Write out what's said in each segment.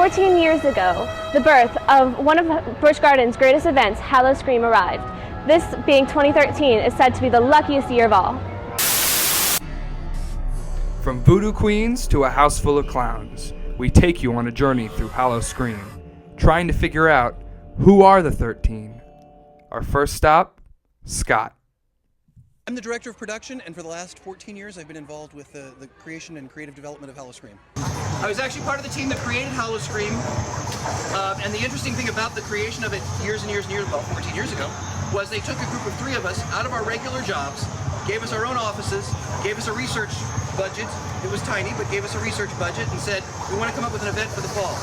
14 years ago, the birth of one of Busch Gardens' greatest events, Howl-O-Scream, arrived. This, being 2013, is said to be the luckiest year of all. From voodoo queens to a house full of clowns, we take you on a journey through Howl-O-Scream, trying to figure out who are the 13. Our first stop, Scott. I'm the director of production, and for the last 14 years I've been involved with the creation and creative development of Howl-O-Scream. I was actually part of the team that created Howl-O-Scream, and the interesting thing about the creation of it years and years and years, about 14 years ago, was they took a group of 3 of us out of our regular jobs, gave us our own offices, gave us a research budget. It was tiny, but gave us a research budget and said, we want to come up with an event for the fall.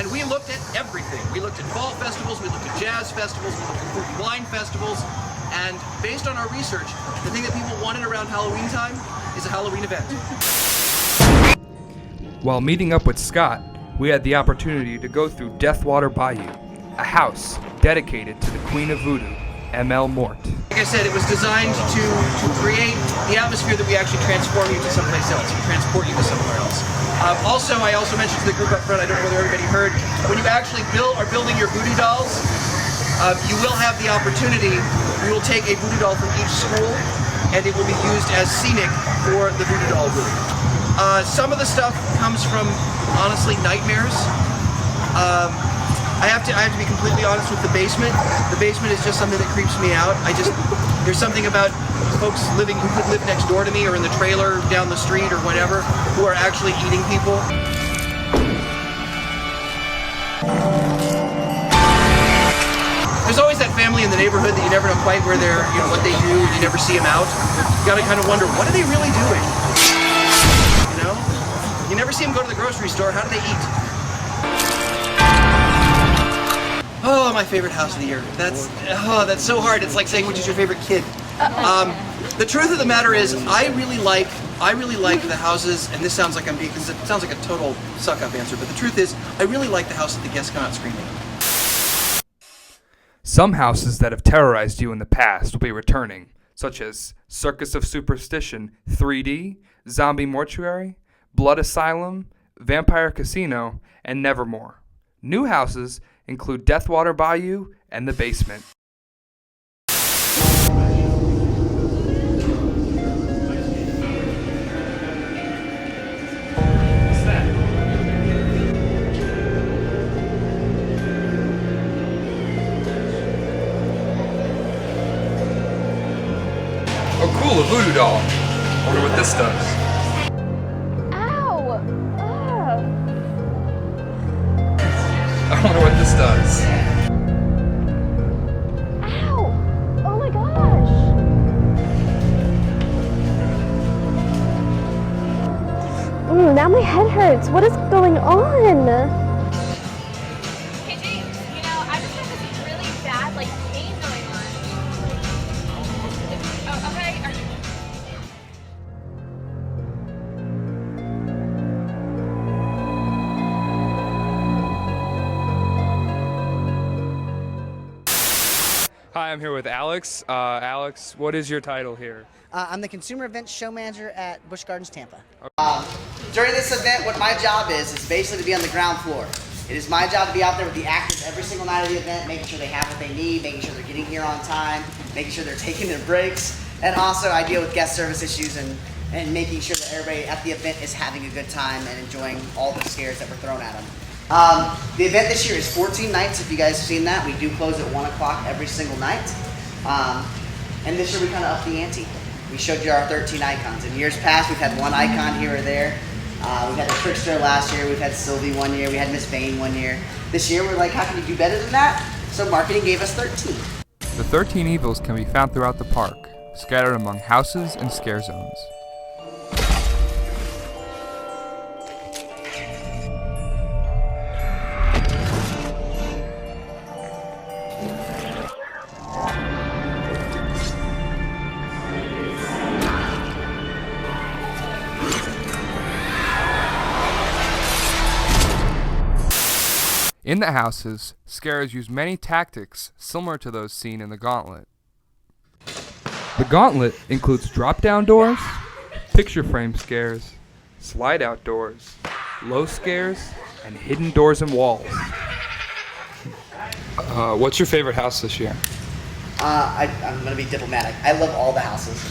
And we looked at everything. We looked at fall festivals, we looked at jazz festivals, we looked at fruit and wine festivals, and based on our research, the thing that people wanted around Halloween time is a Halloween event. While meeting up with Scott, we had the opportunity to go through Deathwater Bayou, a house dedicated to the Queen of Voodoo, M.L. Mort. Like I said, it was designed to create the atmosphere that we actually transform you to someplace else, we transport you to somewhere else. I also mentioned to the group up front, I don't know whether everybody heard, when you actually are building your voodoo dolls, you will have the opportunity, we will take a voodoo doll from each school, and it will be used as scenic for the voodoo doll room. Some of the stuff comes from, honestly, nightmares. I have to be completely honest with the basement. The basement is just something that creeps me out. There's something about folks who could live next door to me or in the trailer down the street or whatever, who are actually eating people. There's always that family in the neighborhood that you never know quite where they're, what they do, and you never see them out. You gotta kind of wonder, what are they really doing? You never see them go to the grocery store. How do they eat? Oh, my favorite house of the year. That's so hard. It's like saying which is your favorite kid. The truth of the matter is, I really like the houses, and this sounds like it sounds like a total suck-up answer, but the truth is, I really like the house that the guests come out screaming. Some houses that have terrorized you in the past will be returning, such as Circus of Superstition 3D, Zombie Mortuary, Blood Asylum, Vampire Casino, and Nevermore. New houses include Deathwater Bayou and The Basement. What's that? Oh cool, a voodoo doll. I wonder what this does. I wonder what this does. Ow! Oh my gosh! Now my head hurts. What is going on? Hey James, I just have this really bad, pain going on. Oh, okay. Are you... Hi, I'm here with Alex. Alex, what is your title here? I'm the Consumer Events Show Manager at Busch Gardens, Tampa. During this event, what my job is basically to be on the ground floor. It is my job to be out there with the actors every single night of the event, making sure they have what they need, making sure they're getting here on time, making sure they're taking their breaks, and also I deal with guest service issues and making sure that everybody at the event is having a good time and enjoying all the scares that were thrown at them. The event this year is 14 nights, if you guys have seen that. We do close at 1 o'clock every single night. And this year we kind of upped the ante. We showed you our 13 icons. In years past, we've had 1 icon here or there. We've had the Trickster last year, we've had Sylvie 1 year, we had Miss Vane 1 year. This year we're like, how can you do better than that? So marketing gave us 13. The 13 evils can be found throughout the park, scattered among houses and scare zones. In the houses, scarers use many tactics similar to those seen in the Gauntlet. The Gauntlet includes drop-down doors, picture frame scares, slide-out doors, low scares, and hidden doors and walls. What's your favorite house this year? I'm going to be diplomatic. I love all the houses.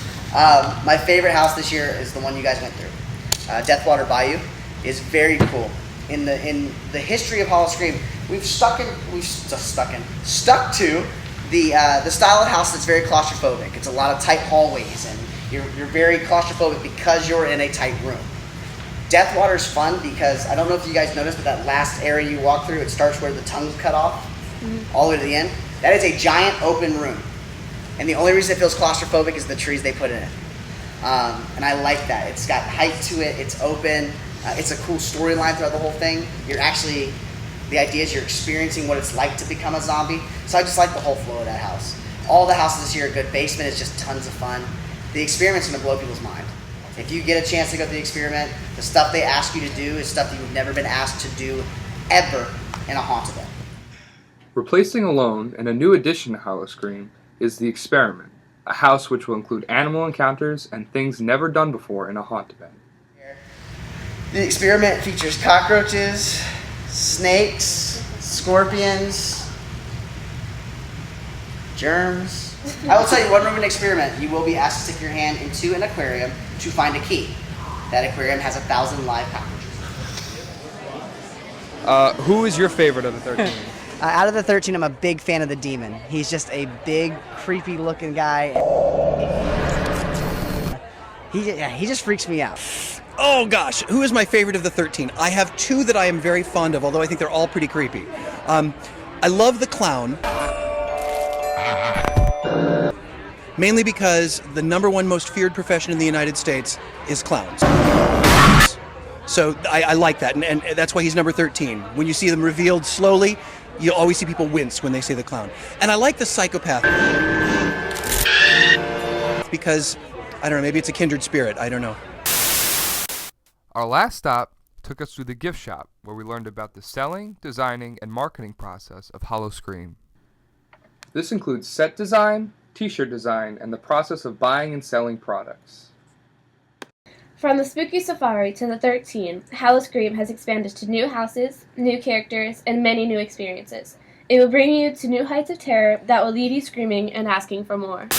My favorite house this year is the one you guys went through. Deathwater Bayou is very cool. In the history of Howl-O-Scream, we've stuck to the style of house that's very claustrophobic. It's a lot of tight hallways, and you're very claustrophobic because you're in a tight room. Deathwater is fun because I don't know if you guys noticed, but that last area you walk through, it starts where the tongue's cut off, all the way to the end. That is a giant open room, and the only reason it feels claustrophobic is the trees they put in it. And I like that. It's got height to it. It's open. It's a cool storyline throughout the whole thing. The idea is you're experiencing what it's like to become a zombie. So I just like the whole flow of that house. All the houses this year are good. Basement is just tons of fun. The experiment's gonna blow people's mind. If you get a chance to go to the experiment, the stuff they ask you to do is stuff that you've never been asked to do ever in a haunted event. Replacing Alone and a new addition to Howl-O-Scream is The Experiment, a house which will include animal encounters and things never done before in a haunt event. The experiment features cockroaches, snakes, scorpions, germs. I will tell you, one room in experiment, you will be asked to stick your hand into an aquarium to find a key. That aquarium has 1,000 live cockroaches. Who is your favorite of the 13? Out of the 13, I'm a big fan of the demon. He's just a big, creepy-looking guy. He just freaks me out. Oh gosh, who is my favorite of the 13? I have two that I am very fond of, although I think they're all pretty creepy. I love the clown. Mainly because the #1 most feared profession in the United States is clowns. So I like that, and that's why he's number 13. When you see them revealed slowly, you'll always see people wince when they say the clown. And I like the psychopath because, I don't know, maybe it's a kindred spirit, I don't know. Our last stop took us through the gift shop, where we learned about the selling, designing, and marketing process of Howl-O-Scream. This includes set design, t-shirt design, and the process of buying and selling products. From the spooky safari to the 13, Howl-O-Scream has expanded to new houses, new characters, and many new experiences. It will bring you to new heights of terror that will leave you screaming and asking for more.